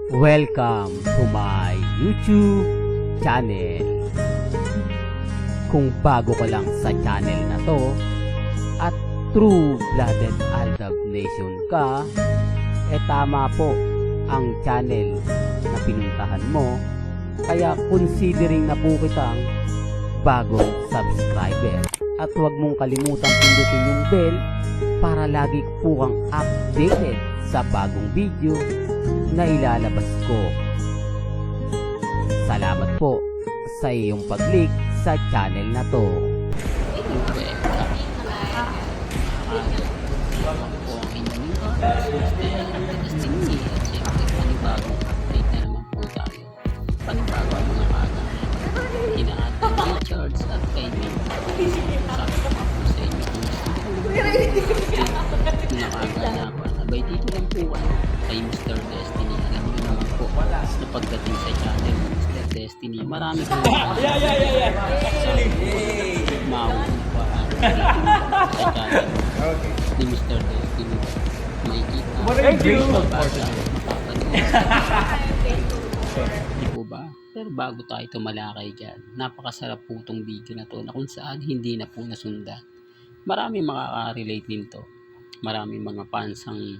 Welcome to my YouTube channel. Kung bago ka lang sa channel na to at true-blooded Aldab Nation ka, tama po ang channel na pinuntahan mo. Kaya considering na po kitang bagong subscriber. At huwag mong kalimutan pindutin yung bell para lagi po kang updated sa bagong video na ilalabas ko. Salamat po sa iyong pag-click sa channel na to. Richards at kay May. Sabi ko po sa inyo nakaganapan. Abay dito lang po kay Mr. Destiny. Alam niyo naman po na pagdating sa channel ng Mr. Destiny, marami po mauumpaan sa channel ni Mr. Destiny. May kita. Thank you. Di po ba? Pero bago tayo tumalakay dyan, napakasarap po itong video na to na kung saan hindi na po nasundan. Marami makaka-relate nito. Marami mga fans ang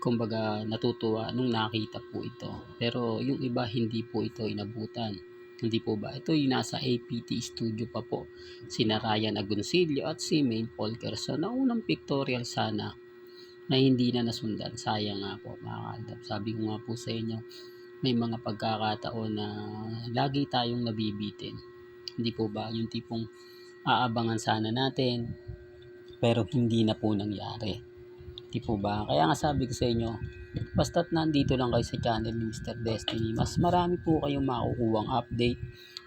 kumbaga natutuwa nung nakita po ito. Pero yung iba hindi po ito inabutan. Hindi po ba? Ito yung nasa APT studio pa po. Sina Ryan Agoncillo at si Maine Polkerson na unang pictorial sana na hindi na nasundan. Sayang nga po mga Aldab. Sabi ko nga po sa inyo, may mga pagkakataon na lagi tayong nabibitin. Hindi po ba? Yung tipong aabangan sana natin pero hindi na po nangyari. Hindi po ba? Kaya nga sabi ko sa inyo, basta't nandito lang kayo sa channel ni Mr. Destiny, mas marami po kayong makukuhang update,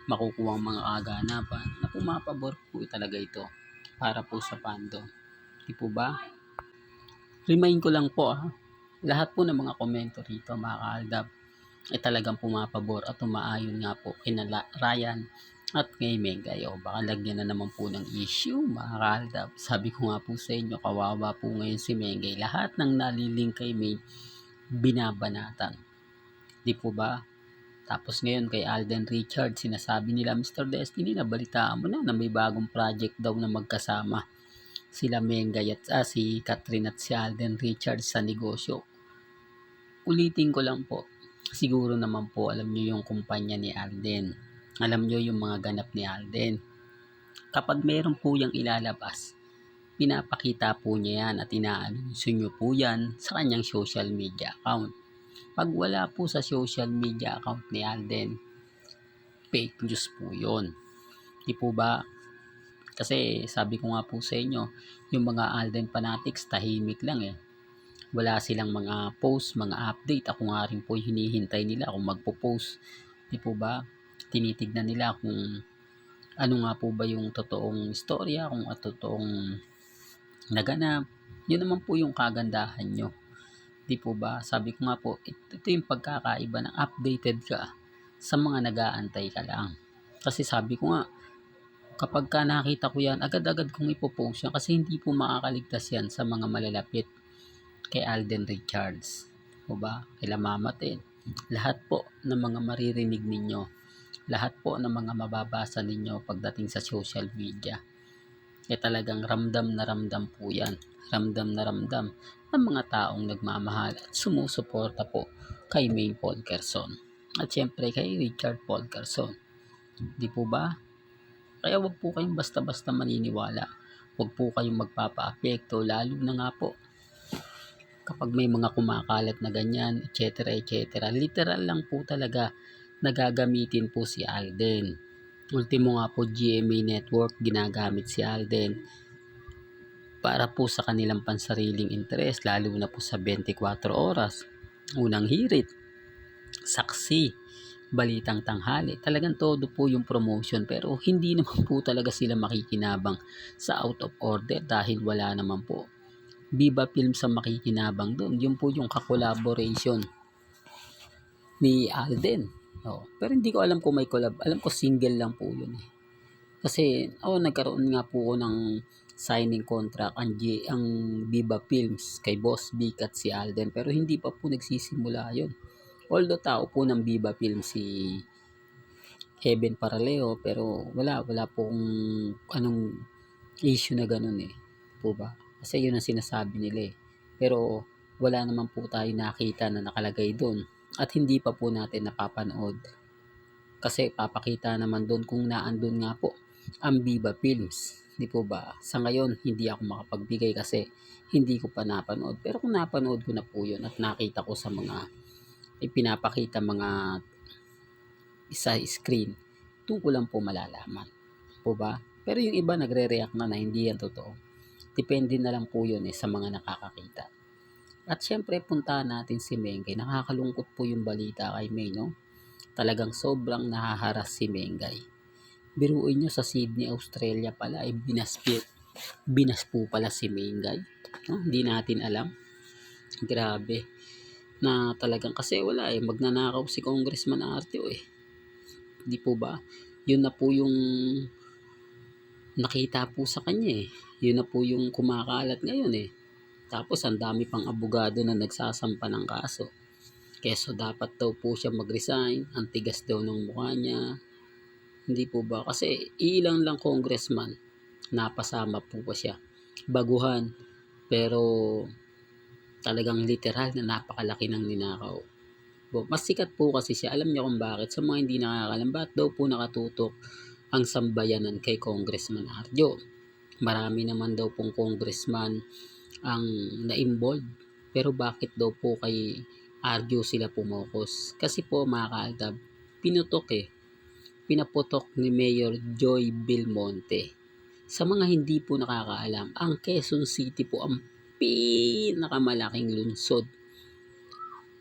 makukuhang mga kaganapan na pumapabor po talaga ito para po sa fandom. Hindi po ba? Remind ko lang po lahat po ng mga komento rito mga Aldab ay talagang pumapabor at umaayon nga po kina Ryan at kay Mengay. O baka lagyan na naman po ng issue mga Aldab. Sabi ko nga po sa inyo, kawawa po ngayon si Mengay. Lahat ng naliling kay May binabanatan. Di po ba? Tapos ngayon kay Alden Richards, sinasabi nila Mr. Destiny na balitaan mo na may bagong project daw na magkasama sila Mengay at si Catherine at si Alden Richards sa negosyo. Ulitin ko lang po, siguro naman po alam nyo yung kumpanya ni Alden. Alam nyo yung mga ganap ni Alden. Kapag meron po yung ilalabas, pinapakita po niya yan at inaanunsyo nyo po yan sa kanyang social media account. Pag wala po sa social media account ni Alden, fake news po yun. Di po ba? Kasi sabi ko nga po sa inyo, yung mga Alden fanatics tahimik lang wala silang mga post, mga update. Ako nga rin po hinihintay nila kung magpo-post. Di po ba? Tinitignan nila kung ano nga po ba yung totoong istorya, kung totoong naganap. Yun naman po yung kagandahan nyo. Di po ba? Sabi ko nga po, ito yung pagkakaiba ng updated ka sa mga nag-aantay ka lang. Kasi sabi ko nga, kapag ka nakita ko yan, agad-agad kong ipopost yan kasi hindi po makakaligtas yan sa mga malalapit kay Alden Richards. O ba? Kay Mamatin. Lahat po ng mga maririnig ninyo, lahat po ng mga mababasa ninyo pagdating sa social media, talagang ramdam na ramdam po yan. Ramdam na ramdam ng mga taong nagmamahal at sumusuporta po kay May Polkerson. At syempre kay Richard Polkerson. Di po ba? Kaya wag po kayong basta-basta maniniwala. Wag po kayong magpapa-apekto, lalo na nga po kapag may mga kumakalat na ganyan, etc. etc. Literal lang po talaga nagagamitin po si Alden. Ultimo nga po GMA Network, ginagamit si Alden para po sa kanilang pansariling interes, lalo na po sa 24 oras. Unang hirit, saksi, balitang tanghali. Talagang todo po yung promotion pero hindi naman po talaga sila makikinabang sa out of order dahil wala naman po Viva Films sa makikinabang doon. Yun po yung kakolaboration ni Alden. Pero hindi ko alam kung may collab. Alam ko single lang po yun Kasi nagkaroon nga po ko ng signing contract ang Viva Films kay Boss Vic at si Alden, pero hindi pa po nagsisimula yun. Although tao po ng Viva Film si Kevin Paraleo, pero wala pong anong issue na ganun po ba? Kasi yun ang sinasabi nila Pero wala naman po tayo nakita na nakalagay doon at hindi pa po natin napapanood. Kasi papakita naman doon kung naandun nga po ang Viva Films. Di po ba? Sa ngayon, hindi ako makapagbigay kasi hindi ko pa napanood. Pero kung napanood ko na po yun at nakita ko sa mga ipinapakita mga isa screen, doon ko lang po malalaman. Po ba? Pero yung iba nagre-react na hindi yan totoo. Depende na lang po yun sa mga nakakakita. At syempre, puntahan natin si Mengay. Nakakalungkot po yung balita kay May, no? Talagang sobrang nahaharas si Mengay. Biruin nyo sa Sydney, Australia pala, binas po pala si Mengay. No? Hindi natin alam. Grabe. Na talagang, kasi wala magnanakaw si Congressman Artio Di po ba? Yun na po yung nakita po sa kanya Yun na po yung kumakalat ngayon Tapos ang dami pang abogado na nagsasampa ng kaso. Keso dapat daw po siya mag-resign, ang tigas daw ng mukha niya. Hindi po ba? Kasi ilang lang congressman, napasama po pa siya. Baguhan, pero talagang literal na napakalaki ng ninakaw. Mas sikat po kasi siya. Alam niyo kung bakit? Sa mga hindi nakakalam, bakit daw po nakatutok ang sambayanan kay Congressman Arjo? Marami naman daw pong congressman ang na-involved. Pero bakit daw po kay Arjo sila pumokos? Kasi po mga kaaldab, pinaputok ni Mayor Joy Belmonte. Sa mga hindi po nakakaalam, ang Quezon City po ang pinakamalaking lungsod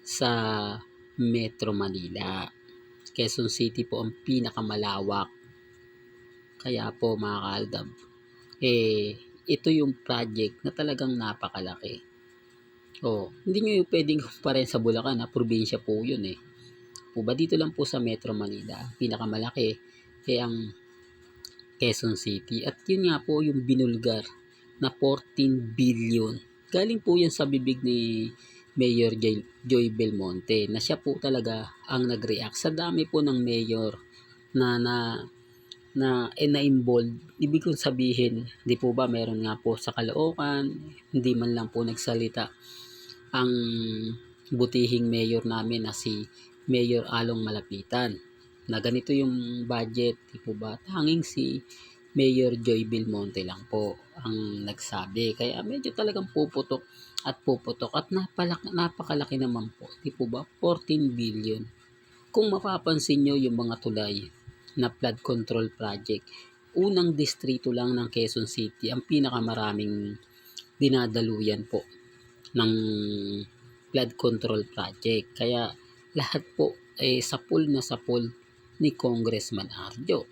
sa Metro Manila. Quezon City po ang pinakamalawak. Kaya po mga kaaldab, ito yung project na talagang napakalaki. Hindi nyo pwedeng kumparen sa Bulacan probinsya po yun Po ba dito lang po sa Metro Manila, pinakamalaki ang Quezon City. At yun nga po yung binulgar na 14 billion. Galing po yan sa bibig ni Mayor Joy Belmonte na siya po talaga ang nag-react sa dami po ng mayor na-involved. Ibig kong sabihin, di po ba meron nga po sa Caloocan, hindi man lang po nagsalita ang butihing mayor namin na si Mayor Along Malapitan na ganito yung budget, di po ba? Tanging si Mayor Joy Belmonte lang po ang nagsabi. Kaya medyo talagang puputok at napakalaki naman po. Di po ba? 14 billion. Kung mapapansin nyo yung mga tulay na flood control project, unang distrito lang ng Quezon City ang pinakamaraming dinadaluyan po ng flood control project. Kaya lahat po sapul ni Congressman Arjo.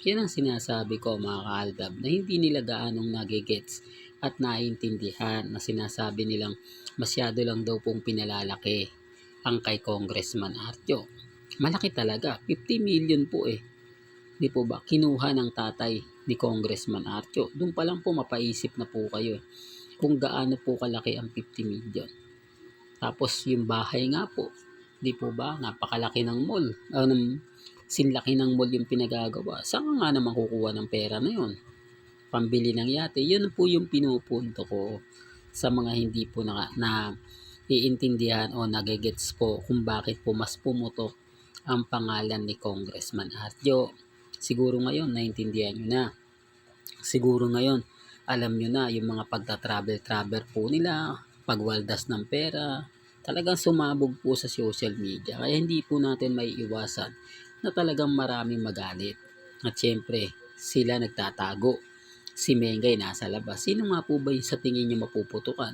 Yan ang sinasabi ko mga kaaldab na hindi nila gaanong nagigets at naiintindihan na sinasabi nilang masyado lang daw pong pinalalaki ang kay Congressman Arjo. Malaki talaga, 50 million po Di po ba? Kinuha ng tatay ni Congressman Arjo. Doon pa lang po mapaisip na po kayo kung gaano po kalaki ang 50 million. Tapos yung bahay nga po, di po ba? Napakalaki ng mall. Sinlaki ng mall yung pinagagawa. Saan nga naman kukuha ng pera na yun? Pambili ng yate. Yun po yung pinupunto ko sa mga hindi po na iintindihan o nagigets po kung bakit po mas pumutok ang pangalan ni Congressman Arjo. Siguro ngayon naintindihan nyo na. Siguro ngayon alam nyo na yung mga pagta-travel po nila, pagwaldas ng pera, talagang sumabog po sa social media. Kaya hindi po natin may iwasan na talagang maraming magalit. At syempre, sila nagtatago. Si Mengay nasa labas. Sino nga po ba yung sa tingin nyo mapuputukan?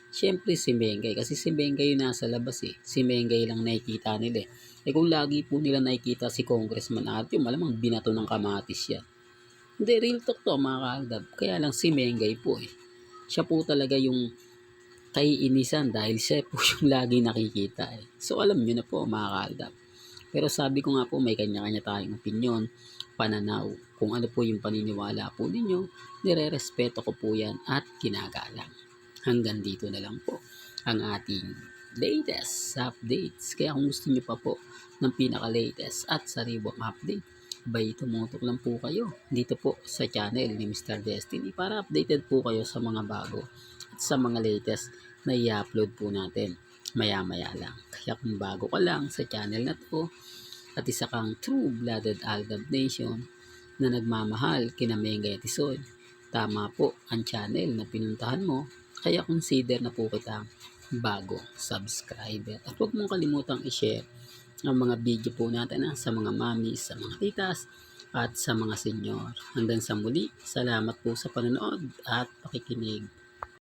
Syempre si Mengay. Kasi si Mengay yung nasa labas Si Mengay lang nakikita nila kung lagi po nila nakikita si Congressman Arjo, malamang binato ng kamatis yan. Hindi, real talk to mga kaaldab. Kaya lang si Mengay po Siya po talaga yung kaiinisan dahil siya po yung lagi nakikita So alam nyo na po mga kaaldab. Pero sabi ko nga po may kanya-kanya tayong opinion, pananaw. Kung ano po yung paniniwala po ninyo, nire-respeto ko po yan at ginagalang. Hanggang dito na lang po ang ating latest updates. Kaya kung gusto nyo pa po ng pinaka-latest at sariwang update, bay tumutok lang po kayo dito po sa channel ni Mr. Destiny para updated po kayo sa mga bago at sa mga latest na i-upload po natin maya-maya lang. Kaya kung bago ka lang sa channel na to at isa kang true-blooded Aldab Nation na nagmamahal kina Mengay at Isoy, tama po ang channel na pinuntahan mo, kaya consider na po kitang bago subscriber. At huwag mong kalimutang i-share ang mga video po natin sa mga mami, sa mga titas, at sa mga senyor. Hanggang sa muli, salamat po sa panonood at pakikinig.